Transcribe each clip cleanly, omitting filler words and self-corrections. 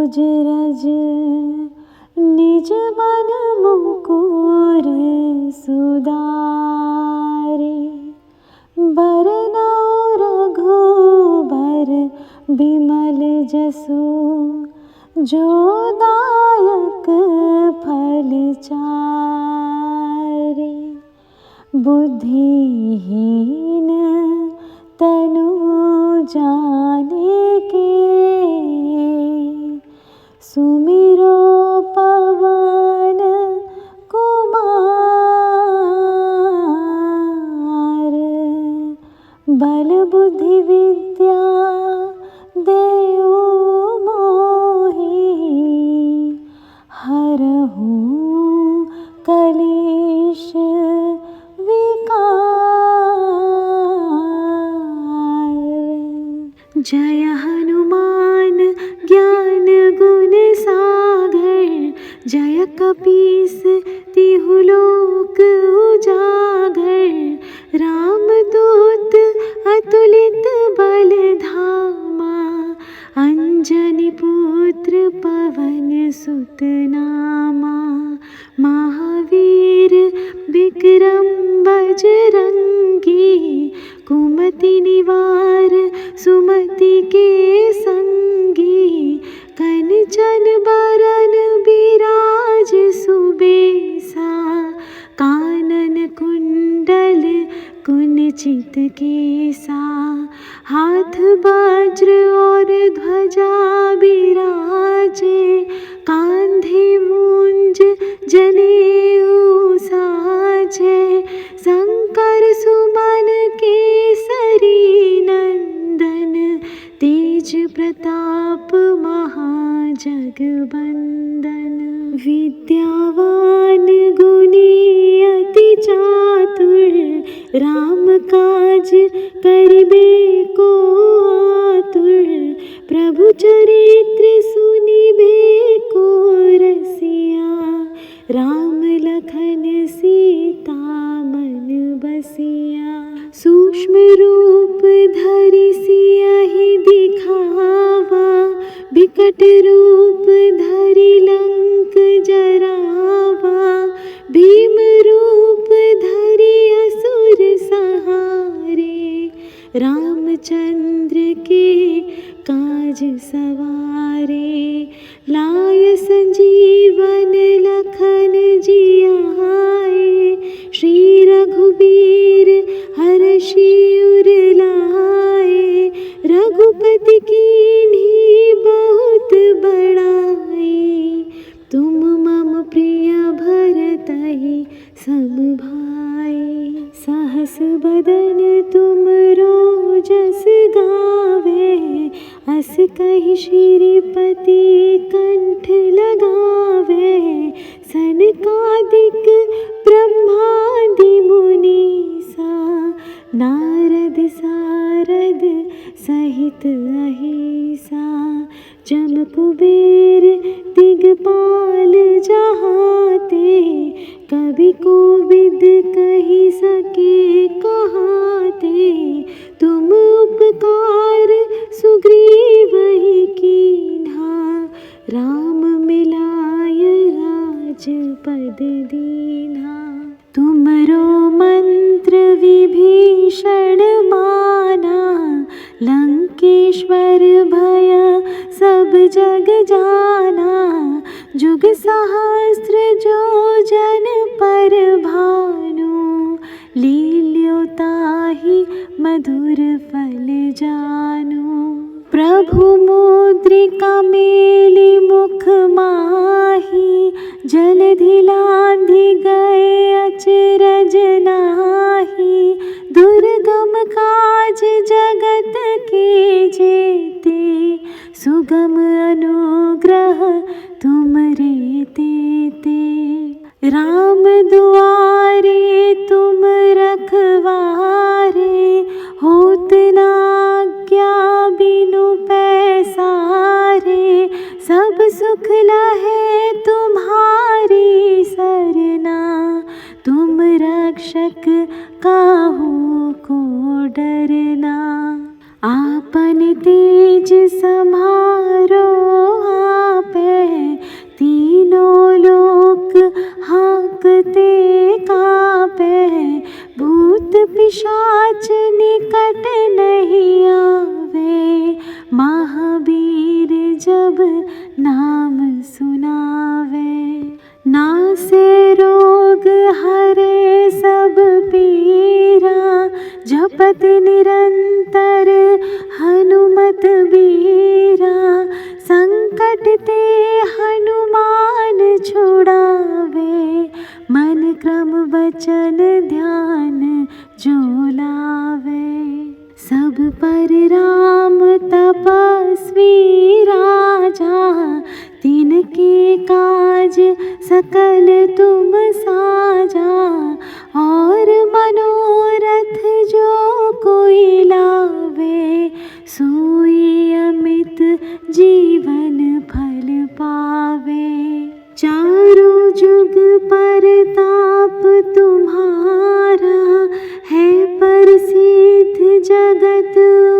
तुझ रज निज मन मुकुर सुधारे। बरनौ रघुबर बिमल जसु जो दायक फल चारे। बुद्धिहीन तनु जानिके सुमिरो पवन कुमार। बल बुद्धि विद्या देऊ मोहि हरहूँ कलेश विकार। जय हनुमान ज्ञान गुण सागर। जय कपीस तिहु लोक उजागर। रामदूत अतुलित बल धामा। अंजनी पुत्र पवन सुत नामा। महावीर विक्रम बजरंगी। कुमति निवार सुमति के संगी। कंचन बरन बिराज सुबेसा। कानन कुंडल कुंचित केसा। हाथ वज्र और ध्वजा बिराजे। कांधे मूंज जनेऊ साजे। शंकर सुमन केसरी नंदन। तेज प्रताप महाजगवंदन। विद्यावान गुणी अति चातुर। राम काज करिबे को आतुर। प्रभु चरित्र सुनिबे को रसिया। राम लखन सीता मन बसिया। सूक्ष्म रूप धरि सियहि दिखावा। बिकट रूप धरि लंक जरावा। भीम रूप धरि असुर संहारे। रामचंद्र के काज सवारे। लाय संजीवन लखन जियाए। श्री रघुबीर हरषि उर लाए। रघुपति कीन्ही बहुत बड़ाई। तुम मम प्रिय भरतहि सम भाई। सहस बदन तुम रोजस गावे। अस कहि श्रीपति कंठ लगावे। सनकादिक ब्रह्मादि मुनीसा। नारद सारद सहित अहिसा। जम कुबेर दिगपाल जहाते। कवि कोविद कहि सके कहाते। तुम उपकार सुग्रीवहि कीन्हा। राम मिलाय राजपद दीन्हा। तुमरो मंत्र विभीषण माना। लंकेश्वर भय सब जग जाना। जुग सहस्त्र जो जन पर भानु। लील्यो ताहि मधुर फल जानु। प्रभु मुद्रिका मेली मुख माही। जलधि लांघि गए अचरज नाही। दुर्गम काज जगत के जेते। सुगम अनुग्रह तुमरे तेते। राम दुआरे तुम रखवारे। होत न आज्ञा बिनु पैसारे। सब सुख लहे तुम्हारी सरना। तुम रक्षक काहू को डरना। आपन तेज समारो सकल तुम साजा। और मनोरथ जो कोई लावे, सोई अमित जीवन फल पावे। चारों जुग परताप तुम्हारा, है प्रसिद्ध जगत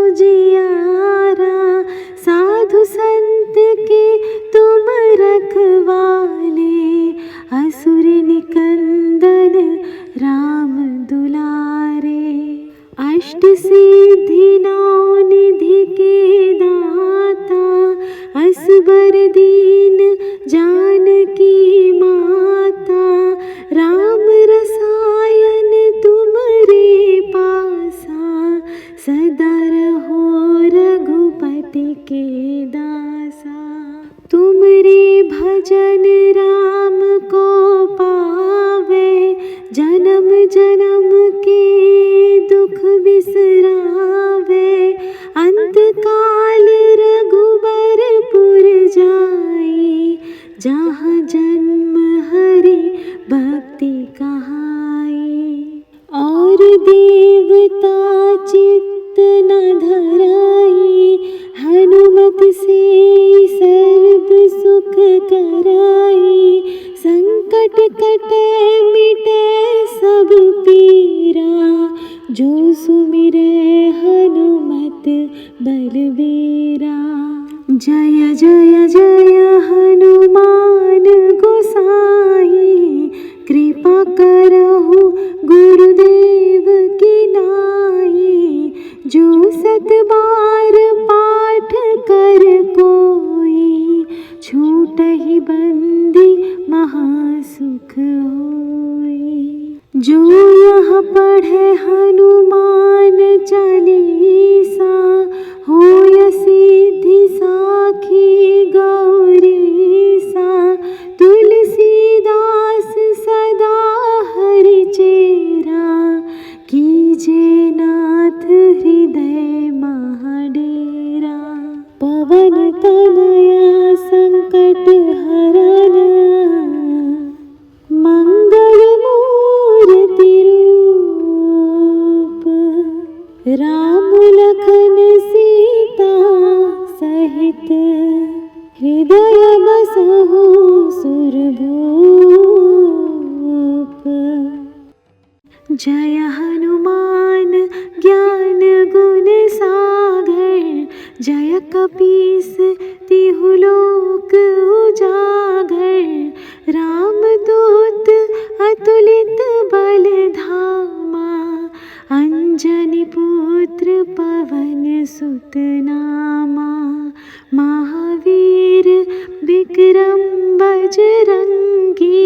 उजियारा। साधु संत के तुम रखवाले, असुर निकंदन राम दुलारे। अष्ट सिद्धि नौ निधि के दाता, असबर दीन जानकी माता। राम रसायन तुमरे पासा, सदा रहो रघुपति के दासा। तुमरे भजन राम को पावे, जन्म जन्म के दुख बिसरावे। अंत काल रघुबरपुर जाई, जहाँ जन्म हरि भक्ति कहाई। और देवता चित्त न धराई, हनुमत से सर्व सुख कराई। संकट कटे मिटे सब पीरा, जो सुमिरे हनुमत बलबीरा। जय जय जय हनुमान गोसाई, कृपा करहु गुरुदेव की नाई। जो सत बार पाठ कर कोई, छूटहि बंदी महासुख होई। जो यह पढ़े हनुमान चालीसा, होय सिद्धि साखी गौरीसा। तुलसीदास सदा हरि चेरा, कीजे नाथ हृदय महाडेरा। पवन तनया संकट हरन, मंगल मूर्ति रूप। राम लखन सीता सहित, हृदय बसहु सुरभूप। जय हनुमान ज्ञान गुण सागर, जय कपीस तिहु लोक उजागर। राम दूत अतुलित बल धामा, अंजनी पुत्र पवन सुत नामा। महावीर विक्रम बजरंगी,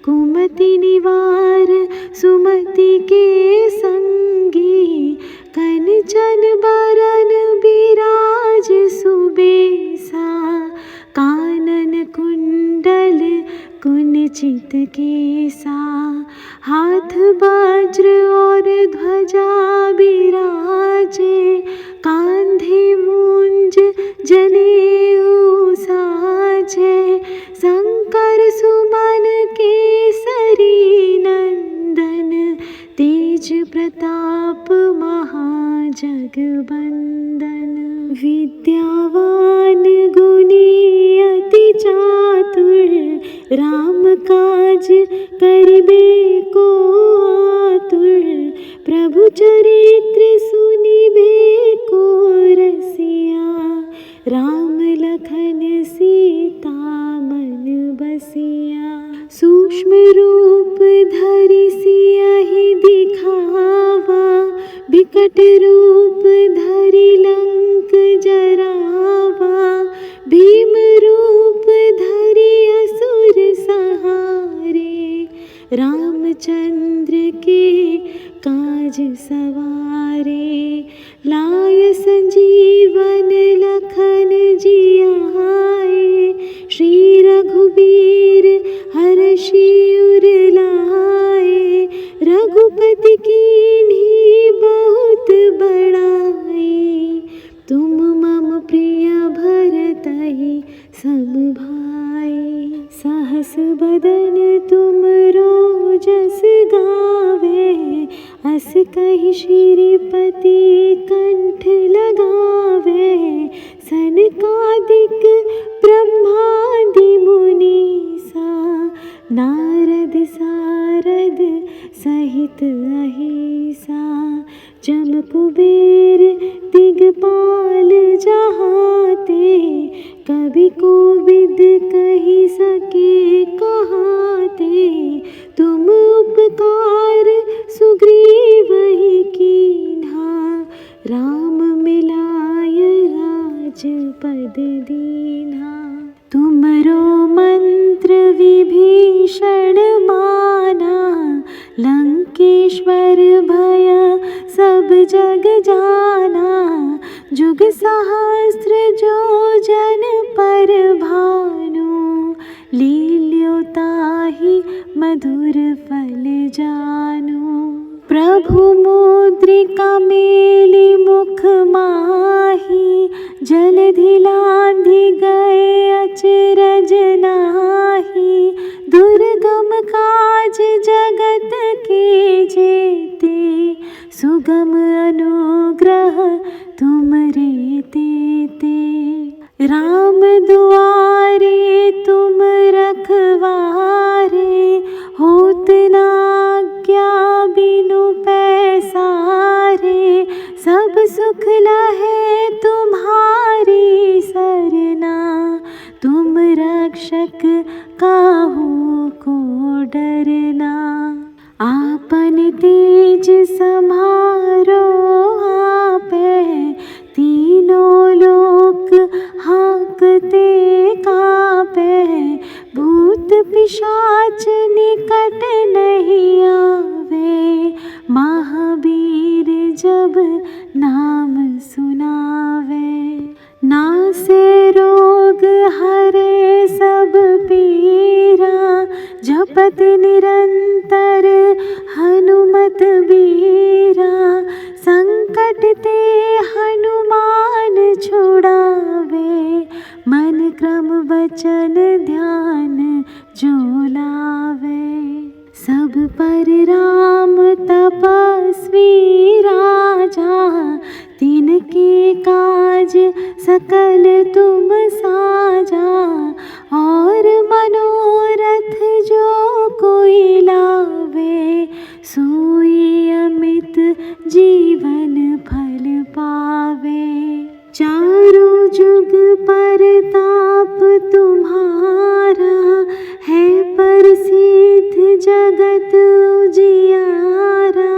कुमति निवार सुमति के संगी। कंचन बरन बिराज सुबेसा, कानन कुंडल कुंचित केसा। हाथ वज्र और ध्वजा बिराजे, कांधे मूंज जनेऊ साजे। शंकर सुमन केसरी नंदन, तेज प्रताप महाजगबंदन। विद्यावान गुणी अति चातुर, राम काज करिबे को आतुर। प्रभु चरित्र सुनिबे को रसिया, राम लखन सीता मन बसिया। सूक्ष्म रूप धरि सियहि दिखावा, विकट रूप धरि लंक जरावा। भीम रूप धरि असुर संहारे, रामचंद्र के काज सवारे। लाय संजीवन लखन जियाए, श्री रघुबीर हरषि उर लाए। रघुपति कीन्ही बहुत बड़ाई, तुम मम प्रिय भरतहि सब भाई। साहस बदन तुम रोजस गावे, अस कहि श्रीपति कंठ लगावे। सनकादिक ब्रह्मादि मुनीसा, नारद सारद सहित अहिसा। जम कुबेर दिगपाल जहाते, कवि कोविद कहि सके कहाते। तुम उपकार सुग्रीवहि कीन्हा, राम मिलाय राजपद दीन्हा। तुमरो मंत्र विभीषण माना, लंकेश्वर भय सब जग जाना। जुग सहस्र जो जन पर भानु, लील्यो ताहि मधुर फल जानु। प्रभु मुद्रिका मेली मुख माही, जलधि लांघि गए अचरज नाही। दुर्गम काज जगत के जेते, सुगम अनुग्रह तुमरे तेते। राम दुआरे तुम रखवारे, होत न आज्ञा बिनु पैसारे। सब सुख लहे तुम्हारी सरना, तुम रक्षक काहू को डरना। आपन तेज सम्हारो आपे, तीनों लोक हांकते कापे। भूत पिशाच निकट नहीं आवे, महावीर जब नाम सुनावे। नासे रोग हरे सब पीरा, जपत निरंतर हनुमत बीरा। संकट ते हनुमान छुड़ावे, मन क्रम वचन ध्यान जो लावे। सब पर राम तपस्वी राजा, तिनके काज सकल तुम साजा। और मनोरथ जो कोई लावे, सोई अमित जीवन फल पावे। चारों जुग परताप तुम्हारा, है प्रसिद्ध जगत उजियारा।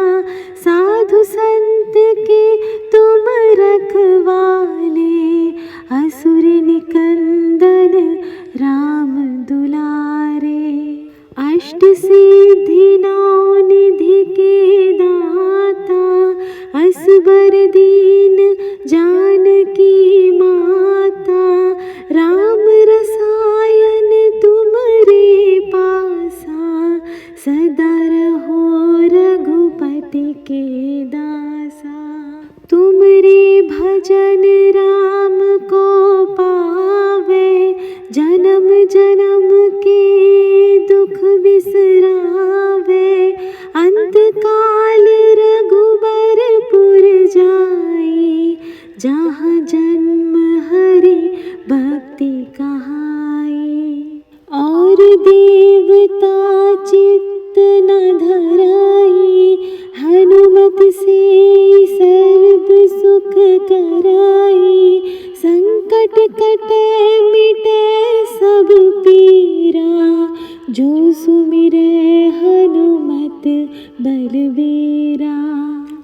साधु संत के तुम रखवाले, असुर निकंदन राम दुलारे। अष्ट सिद्धि नौ निधि के दाता, असबर दीन जानकी माता। राम रसायन तुमरे पासा, सदा रहो रघुपति के दासा। तुमरे भजन राम को पावे, जन्म जन्म के दुख बिसरावे। अंत काल रघुबरपुर जाई, जहाँ जन्म हरि भक्ति कहाई। और देवता चित्त न धराई, हनुमत से सर्व सुख कराई। संकट कटे मिटे सब पीरा, जो सुमिरे हनुमत बलबीरा।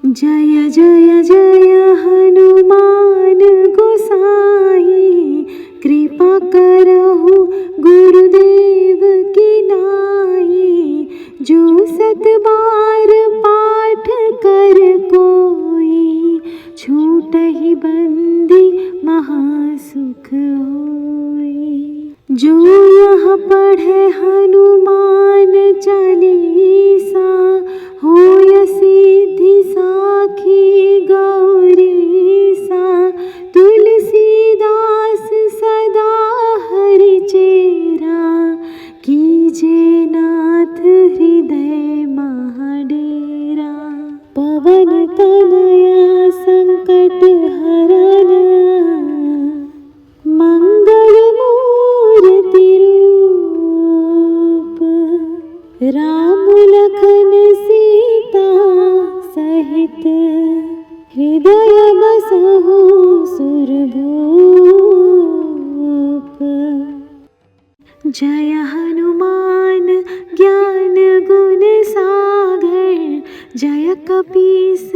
जय जय जय हनुमान गोसाई, कृपा करहु गुरुदेव की नाई। जो सत बार पाठ कर कोई, छूटहि बंदी महासुख होई। जो यह पढ़े हनुमान चालीसा, होय सिद्धि साखी गौरीसा। तुलसीदास सदा हरि चेरा, की राम लखन सीता सहित हृदय बसहु सुरभूप। जय हनुमान ज्ञान गुण सागर, जय कपीस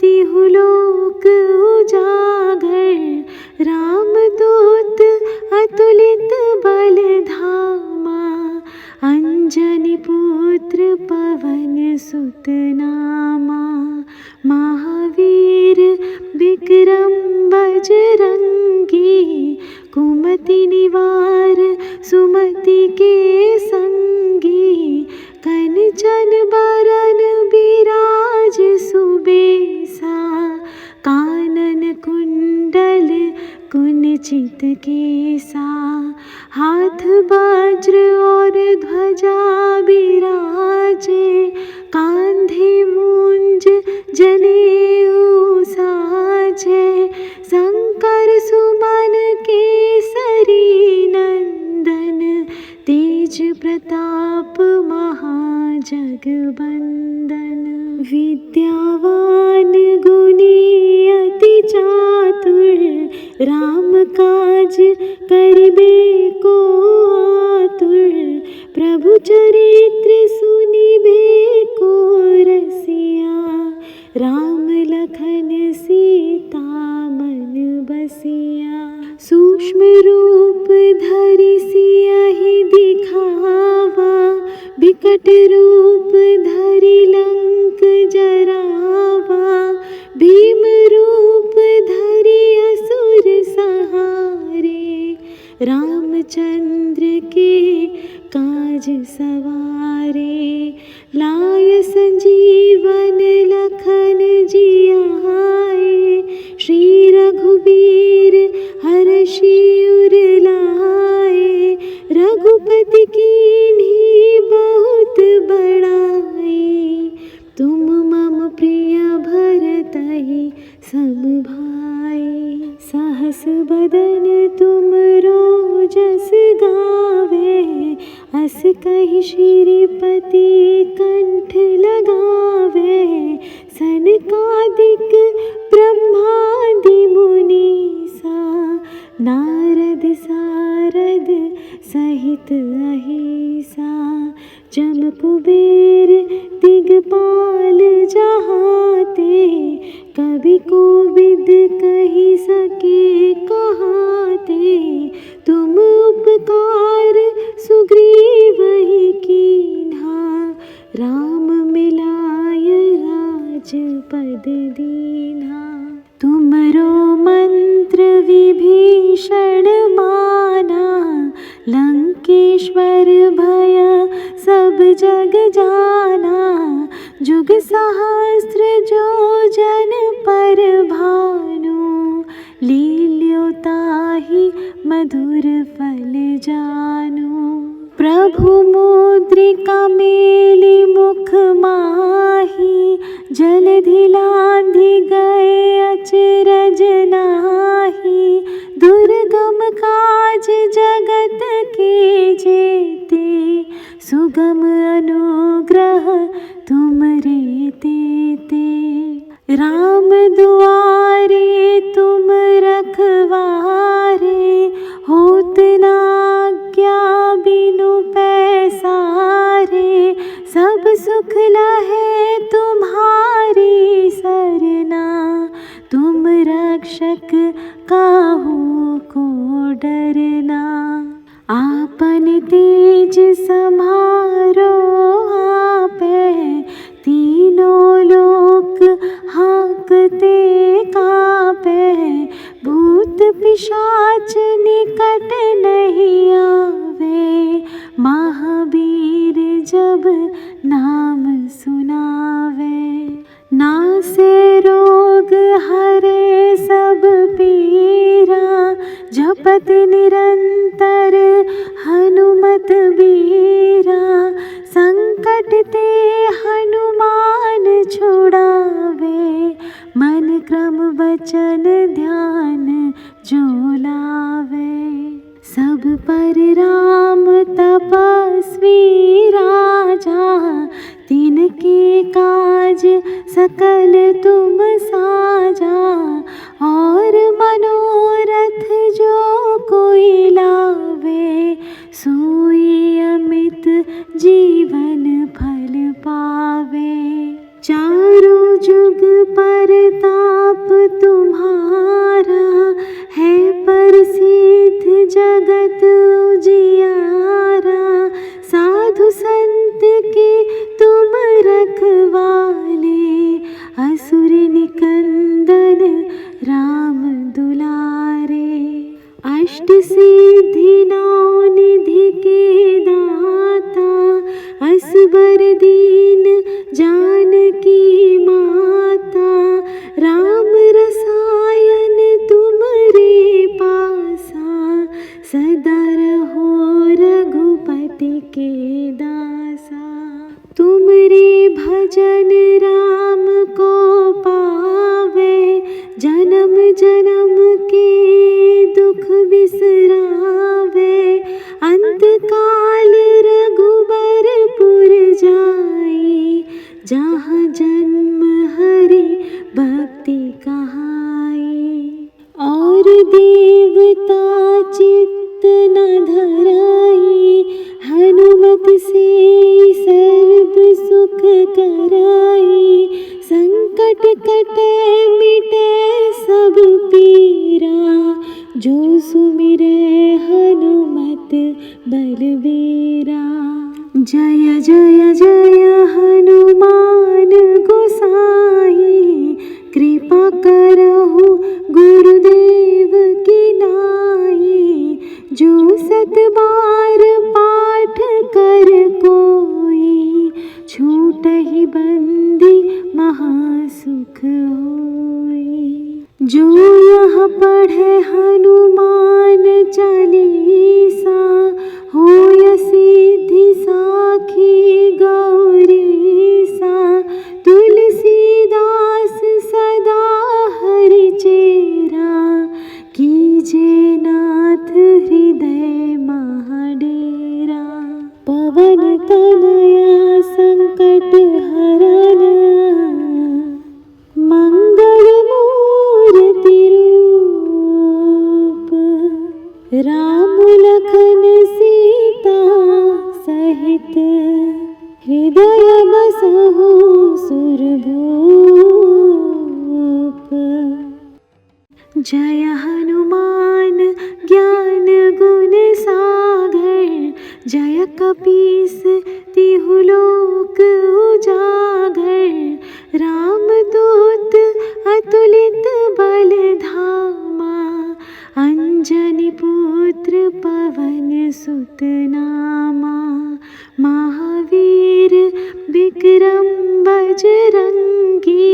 तिहु लोक उजागर। रामदूत अतुलित बल धामा, अंजनी पुत्र पवन सुत नामा। महावीर विक्रम बजरंगी, कुमति निवार सुमति के संगी। कंचन बरन बिराज सुबेसा, कानन कुंडल कुंचित केसा। हाथ वज्र और ध्वजा बिराजे, कांधे मूंज जनेऊ साजे। शंकर सुमन केसरी नंदन, तेज प्रताप महाजगबंदन। विद्यावान गुणी अति चातुर, राम काज करिबे को आतुर। प्रभु चरित्र सुनिबे को रसिया, राम लखन सीता मन बसिया। सूक्ष्म रूप धरि सियहि दिखावा, बिकट रूप धरि लंक जरावा। भीम रूप धरि असुर संहारे, रामचंद्र के काज सवारे। लाय संजीवन लखन जियाए, श्री रघुबीर हरषि उर लाए। रघुपति कीन्ही बहुत बड़ाई, तुम मम प्रिय भरतहि सब भाई। सहस बदन तुम रोजस गावे, अस कहि श्रीपति कंठ लगावे। सनकादिक ब्रह्मादि मुनीसा, नारद सारद सहित अहिसा। जम कुबेर दिगपाल जहाते, कवि कोविद कहि सके कहाते। तुम उपकार सुग्रीवहि कीन्हा, राम मिलाय राजपद दीन्हा। तुमरो मंत्र विभीषण माना, लंकेश्वर भय सब जग जाना। जुग सहस्त्र जो जन पर भानु, लील्यो ताहि मधुर फल जानु। प्रभु मुद्रिका मेलि मुख माहि, जलधि लांघि गए अचरज नाही। दुर्गम काज जगत के जेते, सुगम अनुग्रह तुमरे तेते। राम दुआरे तुम रखवारे, होत न आज्ञा बिनु पैसारे। सब सुख लहे तुम्हारी सरना, तुम रक्षक काहू को डरना। आपन तेज समारो आपे, तीनों लोक हाँकते कापे। भूत पिशाच निकट नहीं आवे, महावीर जब नाम सुनावे। नासे रोग हरे सब पीरा, जपत निरंतर हनुमत बीरा। संकट ते हनुमान छुड़ावे, मन क्रम वचन ध्यान जो लावे। सब पर राम तपस्वी राजा, तिनके काज सकल तुम साजा। और मनोरथ जो कोई लावे, सोई अमित जीवन फल पावे। चारों जुग परताप तुम्हारा, है प्रसिद्ध जगत उजियारा। साधु संत के तुम रखवाले, असुर निकंदन राम दुलारे। अष्ट सिद्धि नौ निधि के दाता, असबर दीन जानकी माता। राम रसायन तुमरे पासा, सदा रहो रघुपति के दासा। तुमरे भजन राम को पावे, जन्म जन्म के दुख बिसरावे। अंत काल रघुबरपुर जाई, जहाँ जन्म हरि भक्ति कहाई। और देवता चित्त न धराई, हनुमत से सर्व सुख कराई। संकट कटे मिटे सब पीरा, जो सुमिरे हनुमत बलबीरा। जय जय जय हनुमान गोसाई, कृपा करहु गुरुदेव की नाई। जो सत बार पाठ कर कोई, छूटहि बंदी महासुख होई। जो यह पढ़े हनुमान चालीसा, होय सिद्धि साखी गौरीसा। तुलसीदास सदा हरि चेरा, कीजे नाथ हृदय महाडेरा। पवन तनया संकट हरन, मंगल मूर्ति रूप। राम लखन सीता सहित, हृदय बसहु सुरभूप। जय हनुमान ज्ञान गुण सागर, जय कपीस तिहु लोक उजागर। रामदूत अतुलित बल धामा, अंजनी पुत्र पवन सुत नामा। महावीर विक्रम बजरंगी,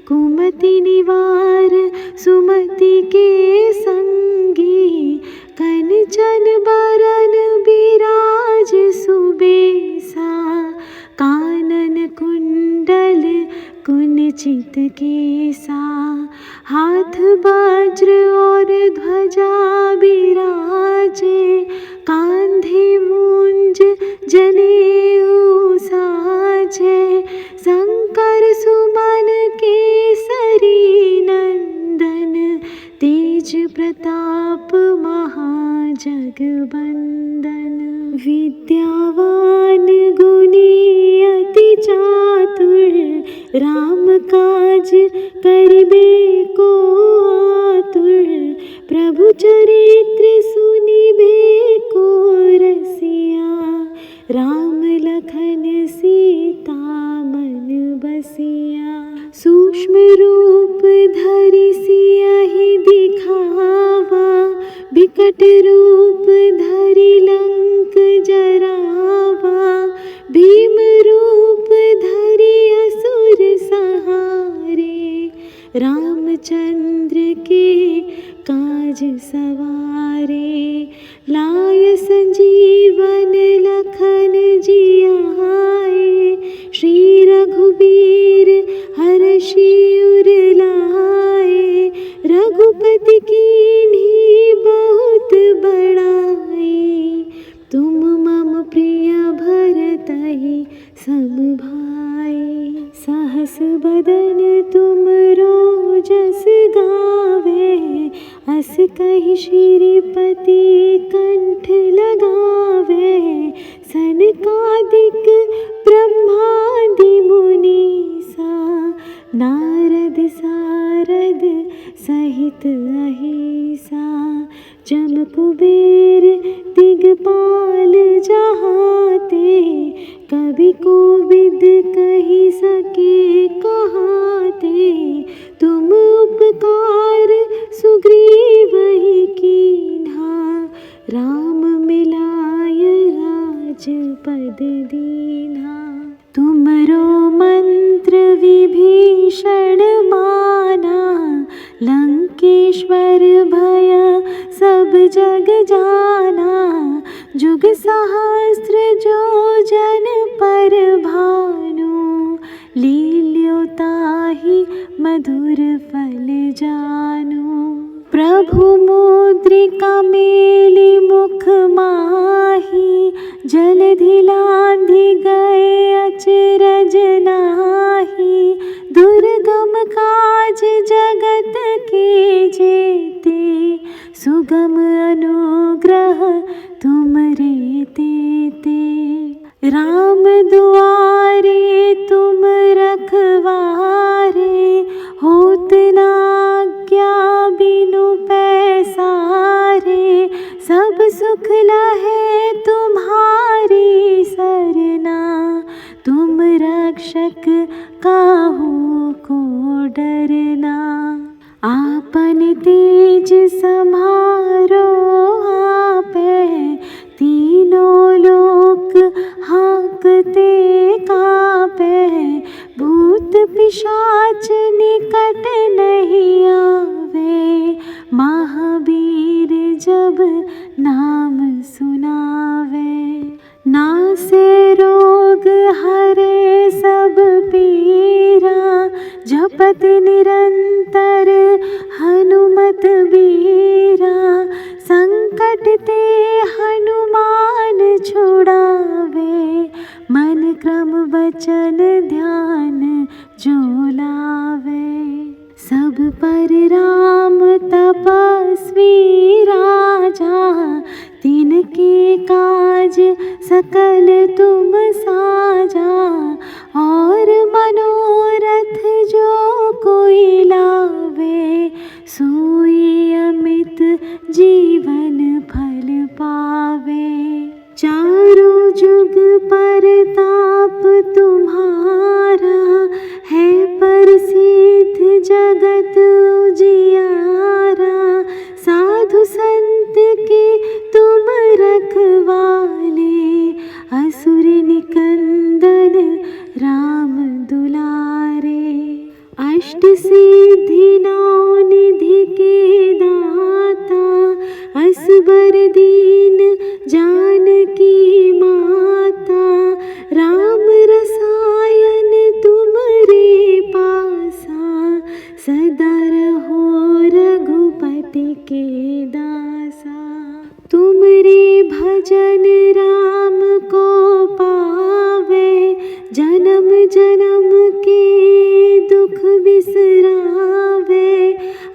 कुमति निवार सुमति के संगी। कंचन बरन बिराज सुबेसा, कानन कुंडल कुंचित केसा। हाथ वज्र और ध्वजा बिराजे, कांधे मूंज जनेऊ साजे। शंकर सुमन केसरी नंदन, तेज प्रताप महाजगबंदन। विद्यावान गुणी अति चातुर, राम काज करिबे को आतुर। प्रभु चरित्र सुनिबे को रसिया, राम लखन सीता मन बसिया। सूक्ष्म रूप धरि सियहि दिखावा, विकट रूप धरि लंक जरावा। भीम रूप धरि असुर संहारे, रामचंद्र के काज सवारे। लाय संजीवन लखन श्रीपति कंठ लगावे, सनकादिक ब्रह्मादि मुनीसा, नारद सारद सहित अहिसा, जम कुबेर दिगपाल जहाते, कवि कोविद कही सके कहाते, तुम उपकार सुग्रीव ही कीन्हा, राम मिलाय राजपद दीन्हा। तुमरो मंत्र विभीषण माना, लंकेश्वर भय सब जग जाना, जुग सहस्त्र जो जन पर भानु, लील्यो ताहि मधुर फल जानु। प्रभु मुद्रिका मेली मुख माही, जलधि लांघि गए अचरज नाही, दुर्गम काज जगत के जेते, सुगम अनुग्रह तुमरे तेते। राम दुआरे तुम रखवारे, होत न आज्ञा बिनु पैसारे, सब सुख लहे तुम्हारी सरना, तुम रक्षक काहू को डरना। आपन तेज सम्हारो आपे, तीनों लोक हाँकते कापे, भूत पिशाच निकट नहीं आवे, महावीर जब नाम सुनावे। नासे रोग हरे सब पीरा, जपत निरंतर हनुमत बीरा, संकट ते हनुमान छुड़ावे, मन क्रम वचन ध्यान जो लावे। सब पर राम तपस्वी राजा, तिनके काज सकल तुम साजा, और मनोरथ जो कोई लावे, सोई अमित जीवन फल पावे। चारों जुग परताप तुम्हारा, है प्रसिद्ध जगत उजियारा, साधु संत के तुम रखवाले, असुर निकंदन राम दुलारे। अष्ट सिद्धि नौ निधि के दाता, असबर दीन जानकी माता, राम रसायन तुमरे पासा, सदा रहो रघुपति के दासा। तुमरे भजन राम को पावे, जन्म जन्म के दुख बिसरावे,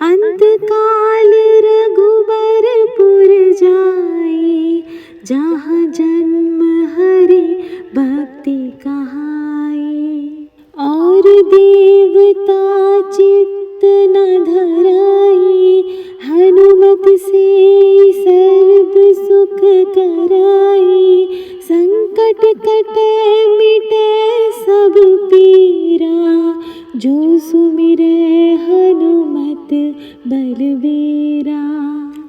अंत काल रघुबरपुर जाई, जहाँ जन्म हरि भक्ति कहाई। और देवता चित्त न धराई, हनुमत से सर्व सुख कराई, संकट कटे मिटे सब पीरा, जो सुमिरे हनुमत बलबीरा।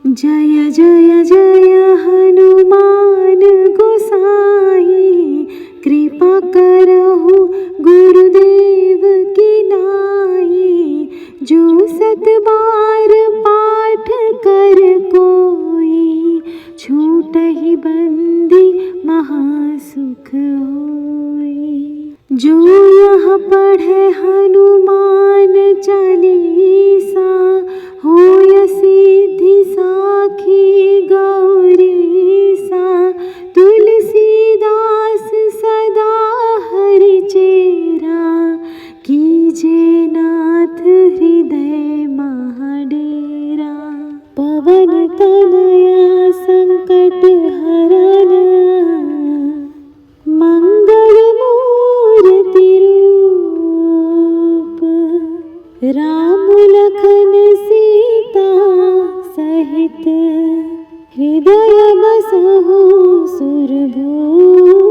जय जय जय हनुमान गोसाई, कृपा करहु गुरुदेव की नाई, जो सत बार पाठ कर कोई, छूटहि बंदी महासुख होई। जो यह पढ़े हनुमान चालीसा, होय सिद्धि साखी गौरीसा, तुलसीदास सदा हरि चेरा, कीजे नाथ हृदय महाडेरा। पवन पवन तनया संकट हरन मंगल मूर्ति रूप राम लखन सीता सहित हृदय बसहु सुरभूप।